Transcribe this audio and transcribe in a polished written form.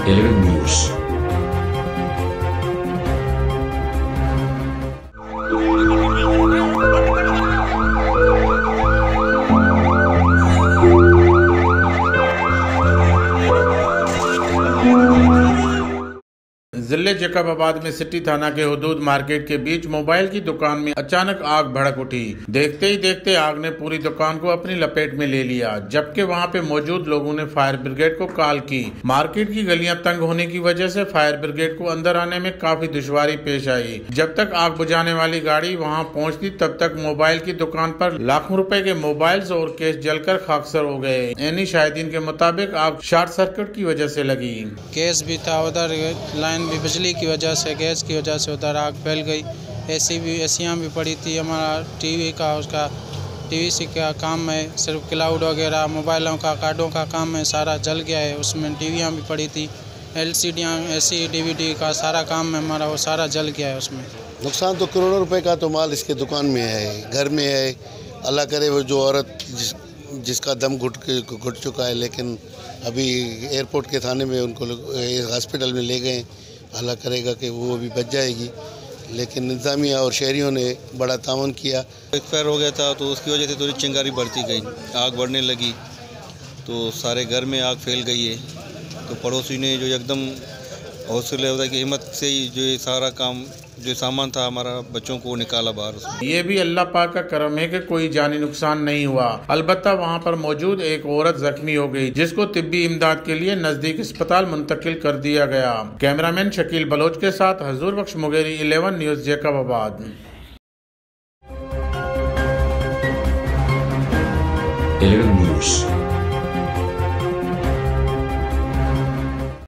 11 News। जिले जैकबाबाद में सिटी थाना के हुदूद मार्केट के बीच मोबाइल की दुकान में अचानक आग भड़क उठी। देखते ही देखते आग ने पूरी दुकान को अपनी लपेट में ले लिया, जबकि वहां पे मौजूद लोगों ने फायर ब्रिगेड को कॉल की। मार्केट की गलियां तंग होने की वजह से फायर ब्रिगेड को अंदर आने में काफी दुश्वारी पेश आई। जब तक आग बुझाने वाली गाड़ी वहाँ पहुँचती तब तक मोबाइल की दुकान पर लाखों रुपए के मोबाइल्स और केस जलकर खाकसर हो गए। एनी शाहिदीन के मुताबिक आग शॉर्ट सर्किट की वजह से लगी। केस भी था उधर, लाइन भी बिजली की वजह से, गैस की वजह से उधर आग फैल गई। एसियाँ भी पड़ी थी। हमारा टीवी का टीवी का काम है, सिर्फ क्लाउड वगैरह मोबाइलों का कार्डों का काम है, सारा जल गया है। उसमें टीवियाँ भी पड़ी थी, LCDयाँ, AC DVD का सारा काम है हमारा, वो सारा जल गया है। उसमें नुकसान तो करोड़ों रुपए का तो माल इसके दुकान में है, घर में है। अल्लाह करे वो जो औरत जिसका दम घुट चुका है, लेकिन अभी एयरपोर्ट के थाने में उनको हॉस्पिटल में ले गए। अल्लाह करेगा कि वो भी बच जाएगी, लेकिन इंतजामिया और शहरियों ने बड़ा तावन किया। एक्सपायर हो गया था तो उसकी वजह से थोड़ी चिंगारी बढ़ती गई, आग बढ़ने लगी तो सारे घर में आग फैल गई है। तो पड़ोसी ने जो एकदम हौसले की हिम्मत से ही जो ये सारा काम, जो सामान था हमारा, बच्चों को निकाला बाहर। ये भी अल्लाह पाक का करम है कि कोई जानी नुकसान नहीं हुआ। अलबत्ता वहाँ पर मौजूद एक औरत जख्मी हो गई, जिसको तिब्बी इमदाद के लिए नजदीक अस्पताल मुंतकिल कर दिया गया। कैमरामैन शकील बलोच के साथ हजूर बख्श मुगेरी, 11 न्यूज जैकबाबाद। 11 News।